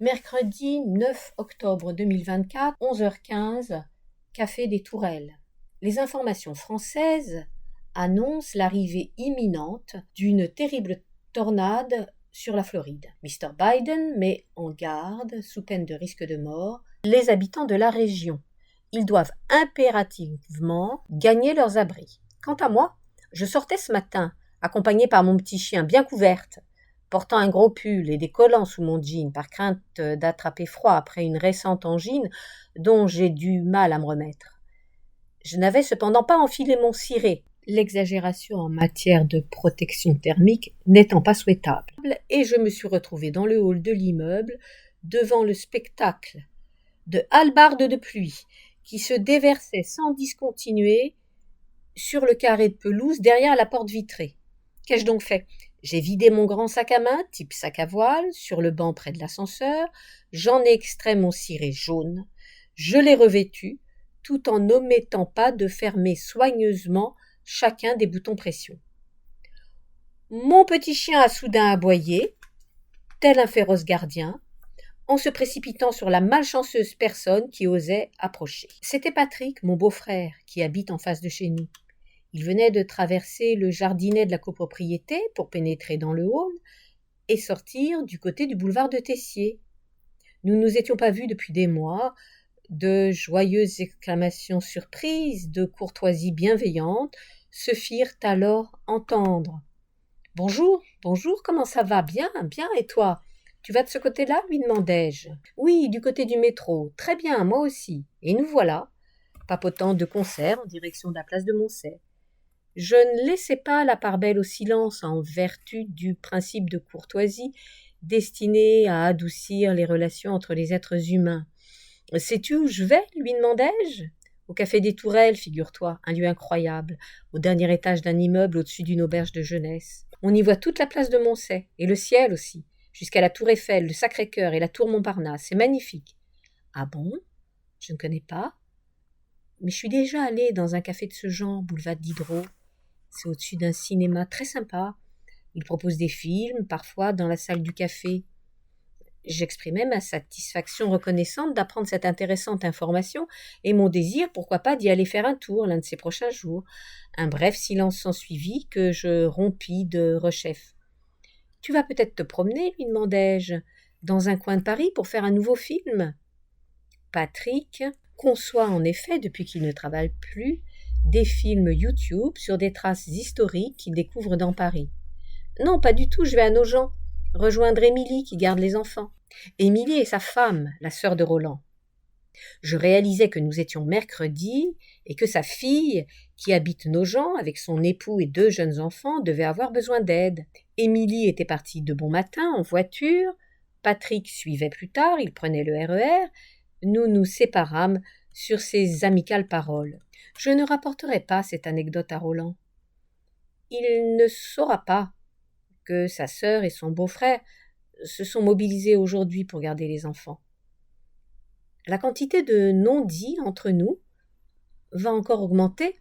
Mercredi 9 octobre 2024, 11h15, Café des Tourelles. Les informations françaises annoncent l'arrivée imminente d'une terrible tornade sur la Floride. Mr. Biden met en garde, sous peine de risque de mort, les habitants de la région. Ils doivent impérativement gagner leurs abris. Quant à moi, je sortais ce matin, accompagnée par mon petit chien bien couverte, portant un gros pull et des collants sous mon jean par crainte d'attraper froid après une récente angine dont j'ai du mal à me remettre. Je n'avais cependant pas enfilé mon ciré, l'exagération en matière de protection thermique n'étant pas souhaitable, et je me suis retrouvée dans le hall de l'immeuble devant le spectacle de hallebardes de pluie qui se déversaient sans discontinuer sur le carré de pelouse derrière la porte vitrée. Qu'ai-je donc fait ? J'ai vidé mon grand sac à main, type sac à voile, sur le banc près de l'ascenseur, j'en ai extrait mon ciré jaune, je l'ai revêtu, tout en n'omettant pas de fermer soigneusement chacun des boutons pression. Mon petit chien a soudain aboyé, tel un féroce gardien, en se précipitant sur la malchanceuse personne qui osait approcher. C'était Patrick, mon beau-frère, qui habite en face de chez nous. Il venait de traverser le jardinet de la copropriété pour pénétrer dans le hall et sortir du côté du boulevard de Tessier. Nous ne nous étions pas vus depuis des mois. De joyeuses exclamations surprises, de courtoisie bienveillante se firent alors entendre. « Bonjour, comment ça va ? Bien, et toi ? Tu vas de ce côté-là » lui demandai-je. « Oui, du côté du métro. Très bien, moi aussi. » Et nous voilà, papotant de concert en direction de la place de Moncey. Je ne laissais pas la part belle au silence en vertu du principe de courtoisie destiné à adoucir les relations entre les êtres humains. « Sais-tu où je vais » lui demandai-je. « Au Café des Tourelles, figure-toi, un lieu incroyable, au dernier étage d'un immeuble au-dessus d'une auberge de jeunesse. On y voit toute la place de Moncey, et le ciel aussi, jusqu'à la Tour Eiffel, le Sacré-Cœur et la Tour Montparnasse. C'est magnifique. »« Ah bon ? Je ne connais pas. Mais je suis déjà allée dans un café de ce genre, boulevard Diderot. C'est au-dessus d'un cinéma très sympa. Ils proposent des films, parfois dans la salle du café. » J'exprimais ma satisfaction reconnaissante d'apprendre cette intéressante information et mon désir, pourquoi pas, d'y aller faire un tour l'un de ces prochains jours. Un bref silence s'ensuivit que je rompis de rechef. « Tu vas peut-être te promener » lui demandai-je, « dans un coin de Paris pour faire un nouveau film ?» Patrick conçoit en effet, depuis qu'il ne travaille plus, des films YouTube sur des traces historiques qu'il découvre dans Paris. « Non, pas du tout, je vais à Nogent, rejoindre Émilie qui garde les enfants. » Émilie est sa femme, la sœur de Roland. Je réalisais que nous étions mercredi et que sa fille, qui habite Nogent avec son époux et 2 jeunes enfants, devait avoir besoin d'aide. Émilie était partie de bon matin en voiture, Patrick suivait plus tard, il prenait le RER, nous nous séparâmes sur ces amicales paroles. Je ne rapporterai pas cette anecdote à Roland. Il ne saura pas que sa sœur et son beau-frère se sont mobilisés aujourd'hui pour garder les enfants. La quantité de non-dits entre nous va encore augmenter,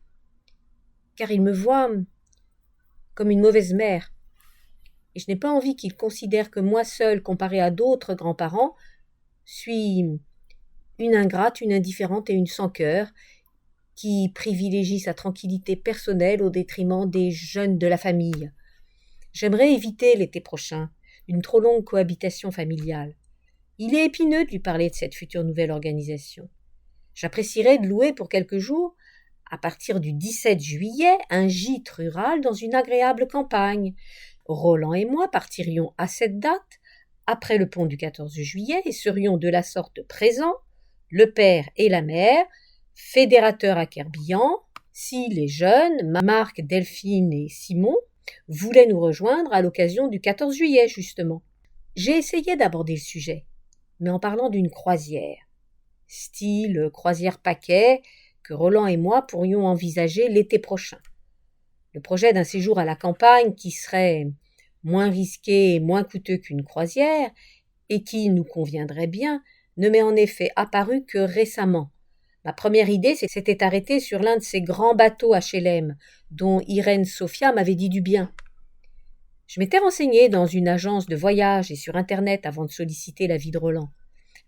car il me voit comme une mauvaise mère, et je n'ai pas envie qu'il considère que moi seule, comparée à d'autres grands-parents, suis une ingrate, une indifférente et une sans-cœur, qui privilégie sa tranquillité personnelle au détriment des jeunes de la famille. J'aimerais éviter l'été prochain une trop longue cohabitation familiale. Il est épineux de lui parler de cette future nouvelle organisation. J'apprécierais de louer pour quelques jours, à partir du 17 juillet, un gîte rural dans une agréable campagne. Roland et moi partirions à cette date, après le pont du 14 juillet, et serions de la sorte présents, le père et la mère, fédérateurs à Kerbillan, si les jeunes, Marc, Delphine et Simon, voulaient nous rejoindre à l'occasion du 14 juillet, justement. J'ai essayé d'aborder le sujet, mais en parlant d'une croisière, style croisière paquet, que Roland et moi pourrions envisager l'été prochain. Le projet d'un séjour à la campagne qui serait moins risqué et moins coûteux qu'une croisière, et qui nous conviendrait bien, ne m'est en effet apparu que récemment. Ma première idée s'était arrêtée sur l'un de ces grands bateaux HLM, dont Irène Sophia m'avait dit du bien. Je m'étais renseignée dans une agence de voyage et sur Internet avant de solliciter l'avis de Roland.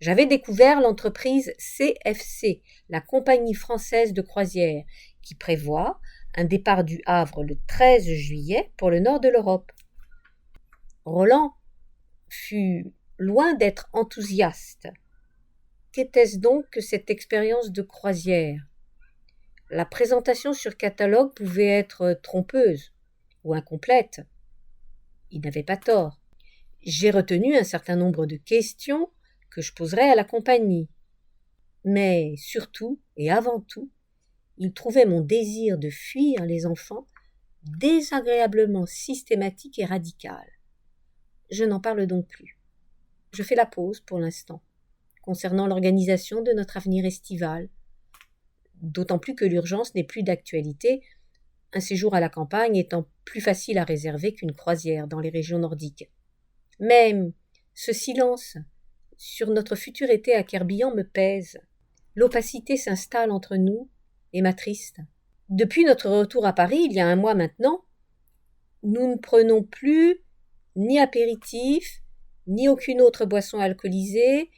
J'avais découvert l'entreprise CFC, la Compagnie française de croisière, qui prévoit un départ du Havre le 13 juillet pour le nord de l'Europe. Roland fut loin d'être enthousiaste. Qu'était-ce donc que cette expérience de croisière? La présentation sur catalogue pouvait être trompeuse ou incomplète. Il n'avait pas tort. J'ai retenu un certain nombre de questions que je poserai à la compagnie. Mais surtout et avant tout, il trouvait mon désir de fuir les enfants désagréablement systématique et radical. Je n'en parle donc plus. Je fais la pause pour l'instant, concernant l'organisation de notre avenir estival, d'autant plus que l'urgence n'est plus d'actualité, un séjour à la campagne étant plus facile à réserver qu'une croisière dans les régions nordiques. Mais ce silence sur notre futur été à Kerbian me pèse. L'opacité s'installe entre nous et m'attriste. Depuis notre retour à Paris, il y a un mois maintenant, nous ne prenons plus ni apéritif, ni aucune autre boisson alcoolisée,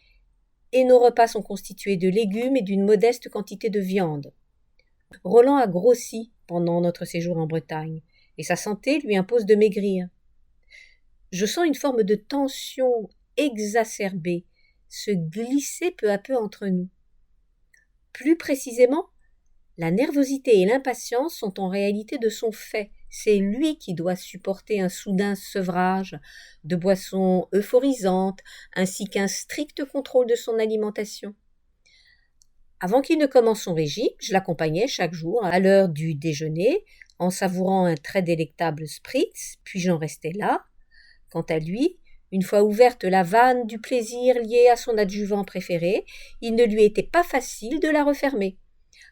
et nos repas sont constitués de légumes et d'une modeste quantité de viande. Roland a grossi pendant notre séjour en Bretagne, et sa santé lui impose de maigrir. Je sens une forme de tension exacerbée se glisser peu à peu entre nous. Plus précisément, la nervosité et l'impatience sont en réalité de son fait. C'est lui qui doit supporter un soudain sevrage de boissons euphorisantes ainsi qu'un strict contrôle de son alimentation. Avant qu'il ne commence son régime, je l'accompagnais chaque jour à l'heure du déjeuner en savourant un très délectable spritz, puis j'en restais là. Quant à lui, une fois ouverte la vanne du plaisir lié à son adjuvant préféré, il ne lui était pas facile de la refermer.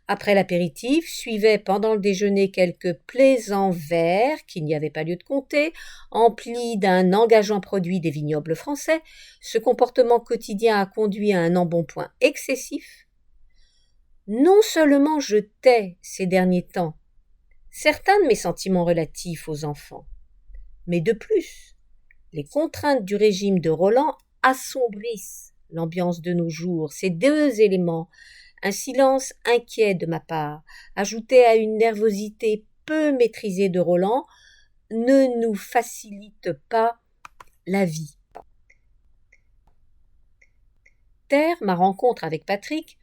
Après l'apéritif, suivait pendant le déjeuner quelques plaisants verres, qu'il n'y avait pas lieu de compter, emplis d'un engageant produit des vignobles français. Ce comportement quotidien a conduit à un embonpoint excessif. Non seulement je tais ces derniers temps certains de mes sentiments relatifs aux enfants, mais de plus, les contraintes du régime de Roland assombrissent l'ambiance de nos jours. Ces deux éléments, un silence inquiet de ma part, ajouté à une nervosité peu maîtrisée de Roland, ne nous facilite pas la vie. Ma rencontre avec Patrick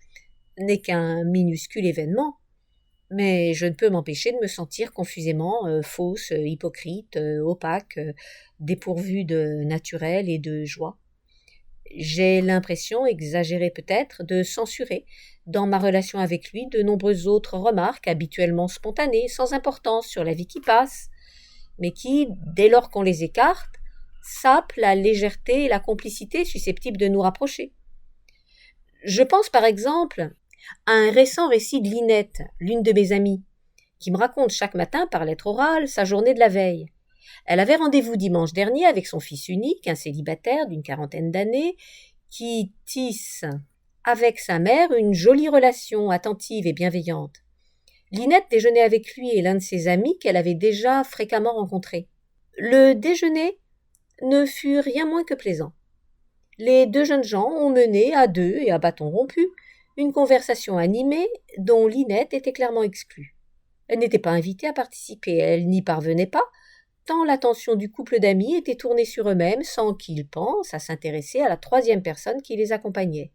n'est qu'un minuscule événement, mais je ne peux m'empêcher de me sentir confusément fausse, hypocrite, opaque, dépourvue de naturel et de joie. J'ai l'impression, exagérée peut-être, de censurer, dans ma relation avec lui, de nombreuses autres remarques habituellement spontanées, sans importance sur la vie qui passe, mais qui, dès lors qu'on les écarte, sapent la légèreté et la complicité susceptibles de nous rapprocher. Je pense par exemple à un récent récit de Linette, l'une de mes amies, qui me raconte chaque matin par lettre orale sa journée de la veille. Elle avait rendez-vous dimanche dernier avec son fils unique, un célibataire d'une 40aine d'années, qui tisse avec sa mère une jolie relation attentive et bienveillante. Linette déjeunait avec lui et l'un de ses amis qu'elle avait déjà fréquemment rencontrés. Le déjeuner ne fut rien moins que plaisant. Les deux jeunes gens ont mené, à deux et à bâton rompu, une conversation animée dont Linette était clairement exclue. Elle n'était pas invitée à participer, elle n'y parvenait pas, tant l'attention du couple d'amis était tournée sur eux-mêmes sans qu'ils pensent à s'intéresser à la troisième personne qui les accompagnait.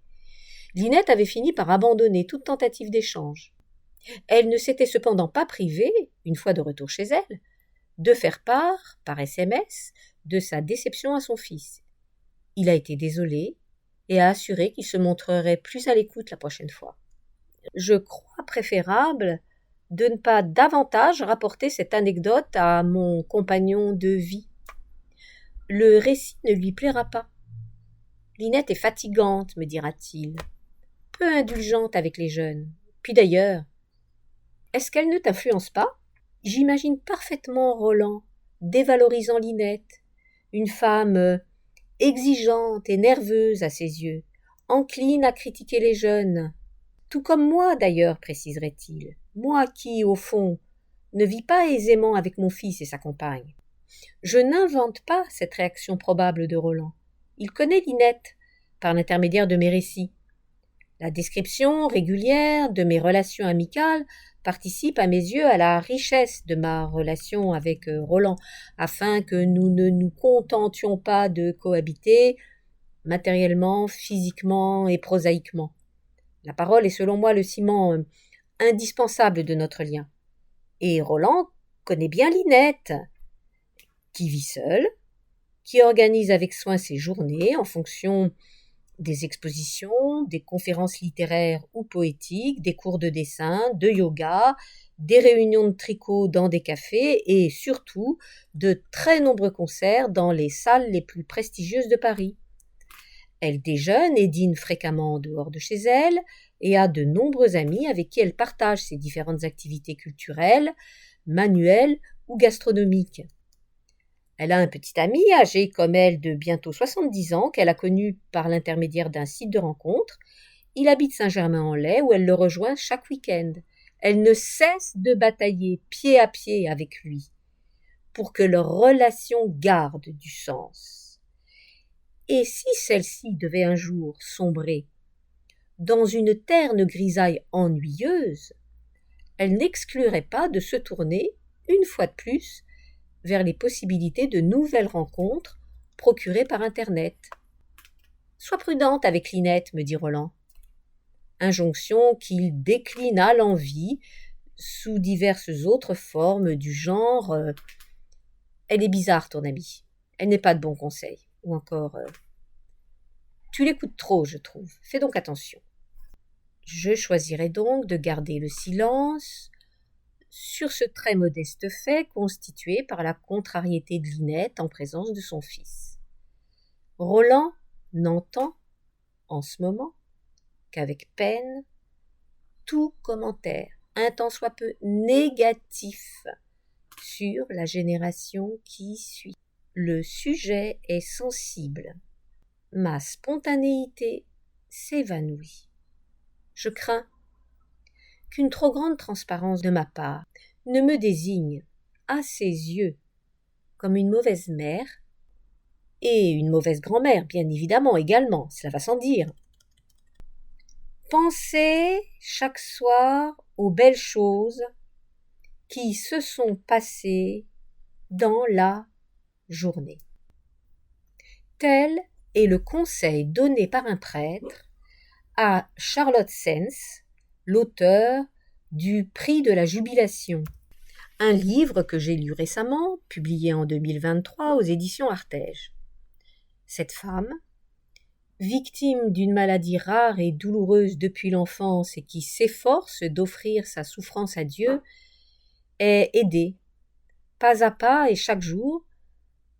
Linette avait fini par abandonner toute tentative d'échange. Elle ne s'était cependant pas privée, une fois de retour chez elle, de faire part, par SMS, de sa déception à son fils. Il a été désolé et a assuré qu'il se montrerait plus à l'écoute la prochaine fois. Je crois préférable de ne pas davantage rapporter cette anecdote à mon compagnon de vie. Le récit ne lui plaira pas. Linette est fatigante, me dira-t-il, peu indulgente avec les jeunes. Puis d'ailleurs, est-ce qu'elle ne t'influence pas? J'imagine parfaitement Roland dévalorisant Linette, une femme exigeante et nerveuse à ses yeux, encline à critiquer les jeunes. Tout comme moi d'ailleurs, préciserait-il, moi qui, au fond, ne vis pas aisément avec mon fils et sa compagne. Je n'invente pas cette réaction probable de Roland. Il connaît Linette, par l'intermédiaire de mes récits. La description régulière de mes relations amicales participe à mes yeux à la richesse de ma relation avec Roland, afin que nous ne nous contentions pas de cohabiter matériellement, physiquement et prosaïquement. La parole est selon moi le ciment indispensable de notre lien. Et Roland connaît bien Linette, qui vit seule, qui organise avec soin ses journées en fonction des expositions, des conférences littéraires ou poétiques, des cours de dessin, de yoga, des réunions de tricot dans des cafés et surtout de très nombreux concerts dans les salles les plus prestigieuses de Paris. Elle déjeune et dîne fréquemment en dehors de chez elle et a de nombreux amis avec qui elle partage ses différentes activités culturelles, manuelles ou gastronomiques. Elle a un petit ami âgé comme elle de bientôt 70 ans qu'elle a connu par l'intermédiaire d'un site de rencontre. Il habite Saint-Germain-en-Laye où elle le rejoint chaque week-end. Elle ne cesse de batailler pied à pied avec lui pour que leur relation garde du sens. Et si celle-ci devait un jour sombrer dans une terne grisaille ennuyeuse, elle n'exclurait pas de se tourner, une fois de plus, vers les possibilités de nouvelles rencontres procurées par Internet. « Sois prudente avec Linette, me dit Roland. » Injonction qu'il décline à l'envi sous diverses autres formes du genre « Elle est bizarre, ton amie. Elle n'est pas de bons conseils. » ou encore « Tu l'écoutes trop, je trouve. Fais donc attention. » Je choisirai donc de garder le silence sur ce très modeste fait constitué par la contrariété de Linette en présence de son fils. Roland n'entend, en ce moment, qu'avec peine, tout commentaire, un tant soit peu négatif, sur la génération qui suit. Le sujet est sensible. Ma spontanéité s'évanouit. Je crains qu'une trop grande transparence de ma part ne me désigne, à ses yeux, comme une mauvaise mère, et une mauvaise grand-mère, bien évidemment, également, cela va sans dire. Pensez chaque soir aux belles choses qui se sont passées dans la journée. Tel est le conseil donné par un prêtre à Charlotte Sens, l'auteur du Prix de la Jubilation, un livre que j'ai lu récemment, publié en 2023 aux éditions Artege. Cette femme, victime d'une maladie rare et douloureuse depuis l'enfance et qui s'efforce d'offrir sa souffrance à Dieu, est aidée, pas à pas et chaque jour,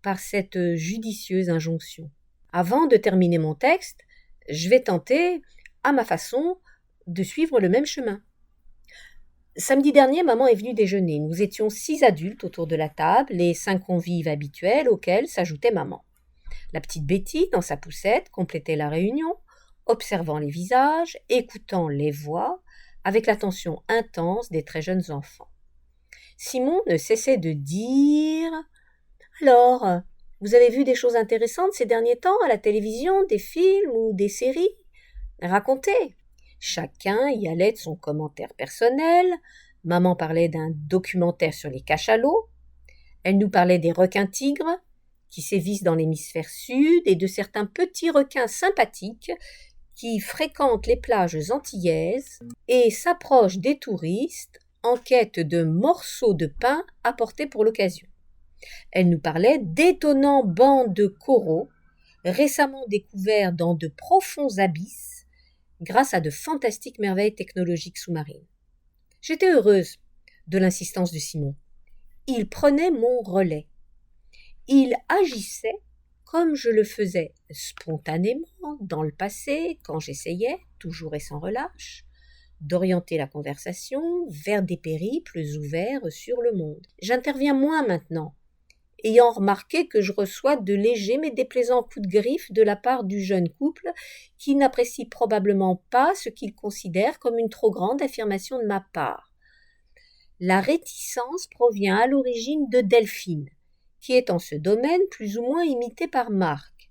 par cette judicieuse injonction. Avant de terminer mon texte, je vais tenter, à ma façon, de suivre le même chemin. Samedi dernier, maman est venue déjeuner. Nous étions 6 adultes autour de la table, les 5 convives habituels auxquels s'ajoutait maman. La petite Betty, dans sa poussette, complétait la réunion, observant les visages, écoutant les voix, avec l'attention intense des très jeunes enfants. Simon ne cessait de dire « Alors, vous avez vu des choses intéressantes ces derniers temps à la télévision, des films ou des séries ? Racontez !» Chacun y allait de son commentaire personnel. Maman parlait d'un documentaire sur les cachalots. Elle nous parlait des requins-tigres qui sévissent dans l'hémisphère sud et de certains petits requins sympathiques qui fréquentent les plages antillaises et s'approchent des touristes en quête de morceaux de pain apportés pour l'occasion. Elle nous parlait d'étonnants bancs de coraux récemment découverts dans de profonds abysses grâce à de fantastiques merveilles technologiques sous-marines. J'étais heureuse de l'insistance de Simon. Il prenait mon relais. Il agissait comme je le faisais spontanément dans le passé quand j'essayais, toujours et sans relâche, d'orienter la conversation vers des périples ouverts sur le monde. J'interviens moins maintenant, ayant remarqué que je reçois de légers mais déplaisants coups de griffe de la part du jeune couple qui n'apprécie probablement pas ce qu'il considère comme une trop grande affirmation de ma part. La réticence provient à l'origine de Delphine, qui est en ce domaine plus ou moins imité par Marc.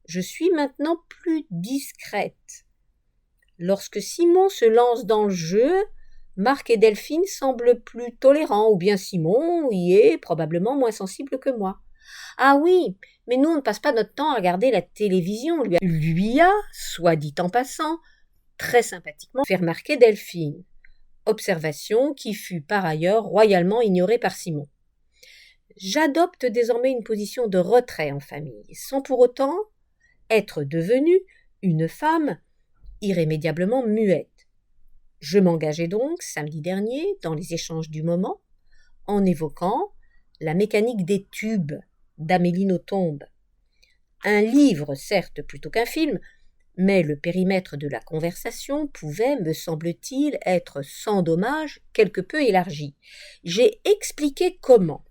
Je suis maintenant plus discrète. Lorsque Simon se lance dans le jeu, Marc et Delphine semblent plus tolérants, ou bien Simon y est probablement moins sensible que moi. Ah oui, mais nous on ne passe pas notre temps à regarder la télévision, lui a, soit dit en passant, très sympathiquement fait remarquer Delphine. Observation qui fut par ailleurs royalement ignorée par Simon. J'adopte désormais une position de retrait en famille, sans pour autant être devenue une femme irrémédiablement muette. Je m'engageai donc, samedi dernier, dans les échanges du moment, en évoquant La mécanique des tubes d'Amélie Nothomb. Un livre, certes, plutôt qu'un film, mais le périmètre de la conversation pouvait, me semble-t-il, être sans dommage quelque peu élargi. J'ai expliqué comment.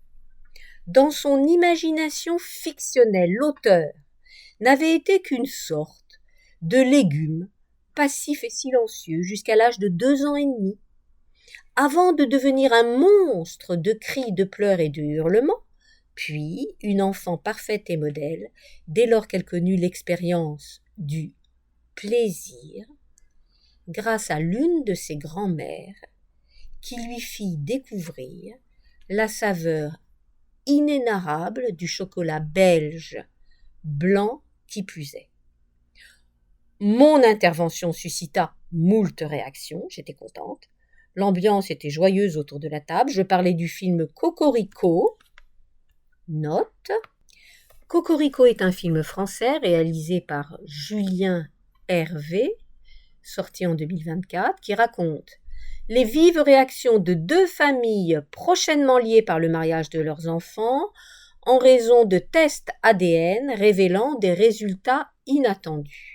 Dans son imagination fictionnelle, l'auteur n'avait été qu'une sorte de légume, passif et silencieux jusqu'à l'âge de 2 ans et demi, avant de devenir un monstre de cris, de pleurs et de hurlements, puis une enfant parfaite et modèle, dès lors qu'elle connut l'expérience du plaisir, grâce à l'une de ses grand-mères, qui lui fit découvrir la saveur inénarrable du chocolat belge, blanc qui plus est. Mon intervention suscita moult réactions, j'étais contente. L'ambiance était joyeuse autour de la table. Je parlais du film Cocorico. Note. Cocorico est un film français réalisé par Julien Hervé, sorti en 2024, qui raconte les vives réactions de 2 familles prochainement liées par le mariage de leurs enfants en raison de tests ADN révélant des résultats inattendus.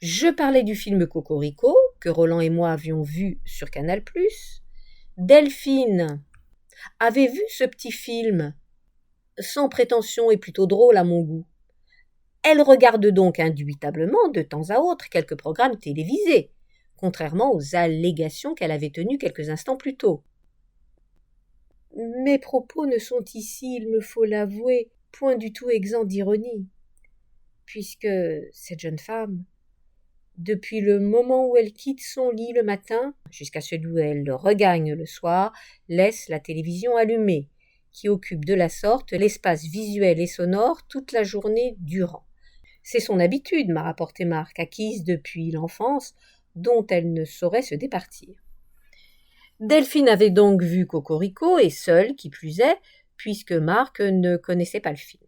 Je parlais du film Cocorico, que Roland et moi avions vu sur Canal+. Delphine avait vu ce petit film, sans prétention et plutôt drôle à mon goût. Elle regarde donc indubitablement de temps à autre quelques programmes télévisés, contrairement aux allégations qu'elle avait tenues quelques instants plus tôt. Mes propos ne sont ici, il me faut l'avouer, point du tout exempts d'ironie, puisque cette jeune femme, depuis le moment où elle quitte son lit le matin jusqu'à celui où elle le regagne le soir, laisse la télévision allumée, qui occupe de la sorte l'espace visuel et sonore toute la journée durant. C'est son habitude, m'a rapporté Marc, acquise depuis l'enfance, dont elle ne saurait se départir. Delphine avait donc vu Cocorico, et seule, qui plus est, puisque Marc ne connaissait pas le film.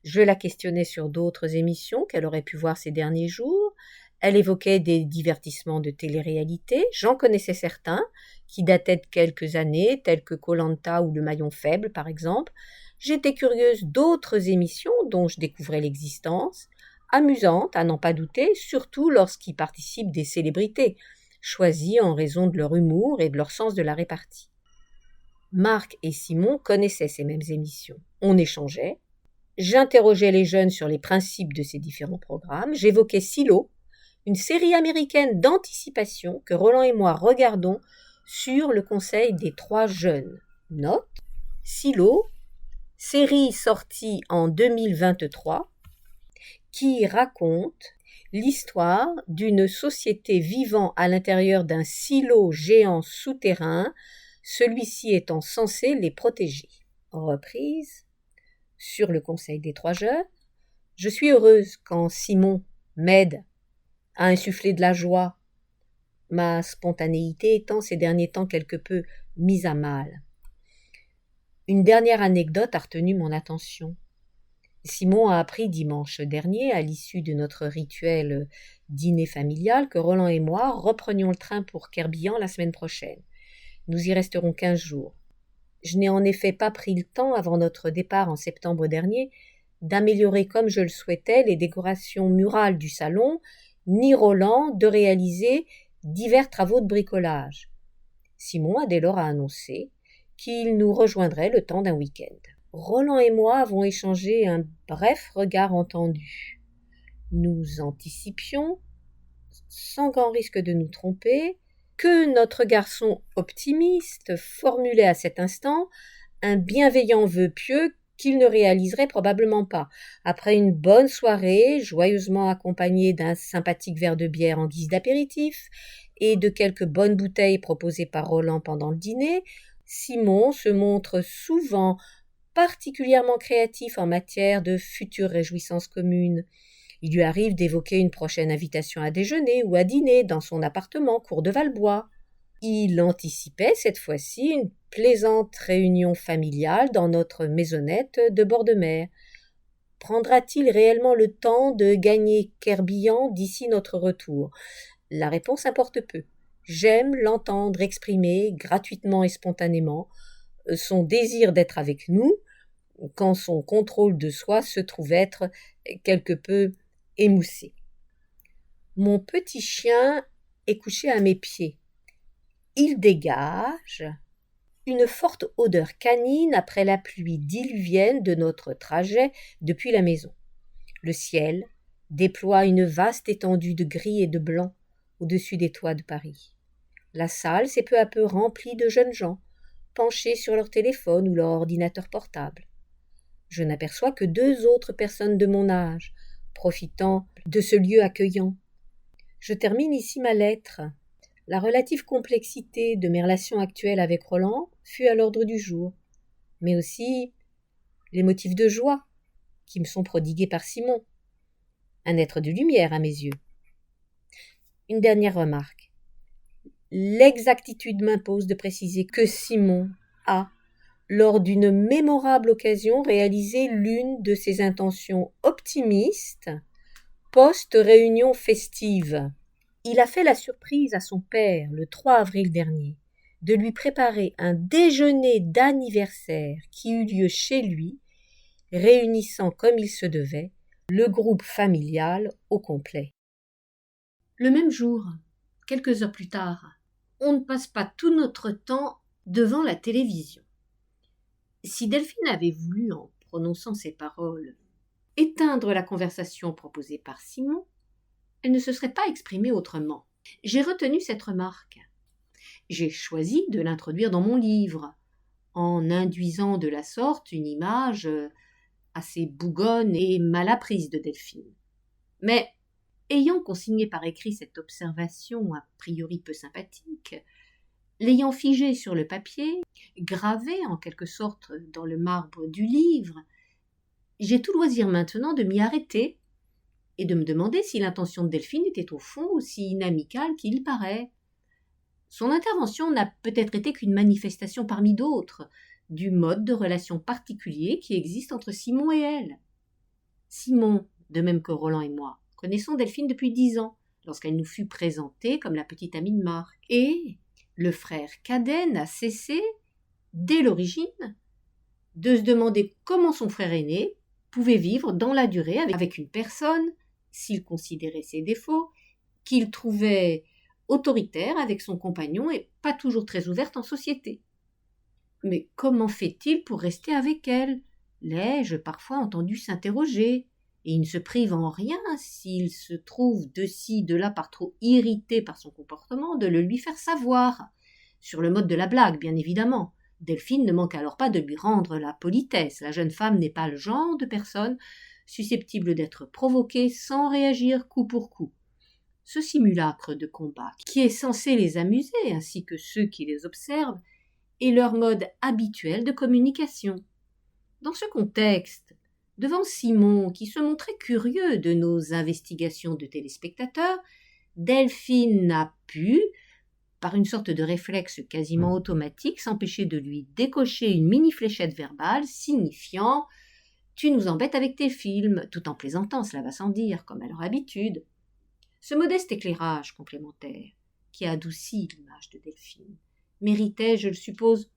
Je la questionnais sur d'autres émissions qu'elle aurait pu voir ces derniers jours. Elle évoquait des divertissements de télé-réalité, j'en connaissais certains, qui dataient de quelques années, tels que Koh-Lanta ou Le Maillon Faible, par exemple. J'étais curieuse d'autres émissions dont je découvrais l'existence, amusantes, à n'en pas douter, surtout lorsqu'y participent des célébrités, choisies en raison de leur humour et de leur sens de la répartie. Marc et Simon connaissaient ces mêmes émissions. On échangeait. J'interrogeais les jeunes sur les principes de ces différents programmes. J'évoquais Silo, une série américaine d'anticipation que Roland et moi regardons sur le conseil des 3 jeunes. Note, Silo, série sortie en 2023, qui raconte l'histoire d'une société vivant à l'intérieur d'un silo géant souterrain, celui-ci étant censé les protéger. Reprise, sur le conseil des 3 jeunes, je suis heureuse quand Simon m'aide à insuffler de la joie, ma spontanéité étant ces derniers temps quelque peu mise à mal. Une dernière anecdote a retenu mon attention. Simon a appris dimanche dernier, à l'issue de notre rituel dîner familial, que Roland et moi reprenions le train pour Kerbian la semaine prochaine. Nous y resterons 15 jours. Je n'ai en effet pas pris le temps, avant notre départ en septembre dernier, d'améliorer comme je le souhaitais les décorations murales du salon, ni Roland de réaliser divers travaux de bricolage. Simon a dès lors annoncé qu'il nous rejoindrait le temps d'un week-end. Roland et moi avons échangé un bref regard entendu. Nous anticipions, sans grand risque de nous tromper, que notre garçon optimiste formulait à cet instant un bienveillant vœu pieux qu'il ne réaliserait probablement pas. Après une bonne soirée, joyeusement accompagnée d'un sympathique verre de bière en guise d'apéritif et de quelques bonnes bouteilles proposées par Roland pendant le dîner, Simon se montre souvent particulièrement créatif en matière de futures réjouissances communes. Il lui arrive d'évoquer une prochaine invitation à déjeuner ou à dîner dans son appartement cour de Valbois. Il anticipait cette fois-ci une plaisante réunion familiale dans notre maisonnette de bord de mer. Prendra-t-il réellement le temps de gagner Kerbillan d'ici notre retour? La réponse importe peu. J'aime l'entendre exprimer gratuitement et spontanément son désir d'être avec nous, quand son contrôle de soi se trouve être quelque peu émoussé. Mon petit chien est couché à mes pieds. Il dégage une forte odeur canine après la pluie diluvienne de notre trajet depuis la maison. Le ciel déploie une vaste étendue de gris et de blanc au-dessus des toits de Paris. La salle s'est peu à peu remplie de jeunes gens, penchés sur leur téléphone ou leur ordinateur portable. Je n'aperçois que 2 autres personnes de mon âge, profitant de ce lieu accueillant. Je termine ici ma lettre. La relative complexité de mes relations actuelles avec Roland fut à l'ordre du jour, mais aussi les motifs de joie qui me sont prodigués par Simon, un être de lumière à mes yeux. Une dernière remarque. L'exactitude m'impose de préciser que Simon a, lors d'une mémorable occasion, réalisé l'une de ses intentions optimistes post-réunion festive. Il a fait la surprise à son père, le 3 avril dernier, de lui préparer un déjeuner d'anniversaire qui eut lieu chez lui, réunissant comme il se devait le groupe familial au complet. Le même jour, quelques heures plus tard, on ne passe pas tout notre temps devant la télévision. Si Delphine avait voulu, en prononçant ces paroles, éteindre la conversation proposée par Simon, elle ne se serait pas exprimée autrement. J'ai retenu cette remarque. J'ai choisi de l'introduire dans mon livre, en induisant de la sorte une image assez bougonne et mal apprise de Delphine. Mais, ayant consigné par écrit cette observation a priori peu sympathique, l'ayant figée sur le papier, gravée en quelque sorte dans le marbre du livre, j'ai tout loisir maintenant de m'y arrêter et de me demander si l'intention de Delphine était au fond aussi inamicale qu'il paraît. Son intervention n'a peut-être été qu'une manifestation parmi d'autres du mode de relation particulier qui existe entre Simon et elle. Simon, de même que Roland et moi, connaissons Delphine depuis 10 ans, lorsqu'elle nous fut présentée comme la petite amie de Marc. Et le frère cadet n'a cessé, dès l'origine, de se demander comment son frère aîné pouvait vivre dans la durée avec une personne, s'il considérait ses défauts, qu'il trouvait autoritaire avec son compagnon et pas toujours très ouverte en société. Mais comment fait-il pour rester avec elle? L'ai-je parfois entendu s'interroger, et il ne se prive en rien, s'il se trouve de ci, de là par trop irrité par son comportement, de le lui faire savoir, sur le mode de la blague, bien évidemment. Delphine ne manque alors pas de lui rendre la politesse. La jeune femme n'est pas le genre de personne susceptible d'être provoquée sans réagir coup pour coup. Ce simulacre de combat, qui est censé les amuser, ainsi que ceux qui les observent, est leur mode habituel de communication. Dans ce contexte, devant Simon, qui se montrait curieux de nos investigations de téléspectateurs, Delphine n'a pu, par une sorte de réflexe quasiment automatique, s'empêcher de lui décocher une mini-fléchette verbale signifiant « Tu nous embêtes avec tes films », tout en plaisantant, cela va sans dire, comme à leur habitude. Ce modeste éclairage complémentaire, qui a adouci l'image de Delphine, méritait, je le suppose,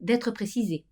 d'être précisé.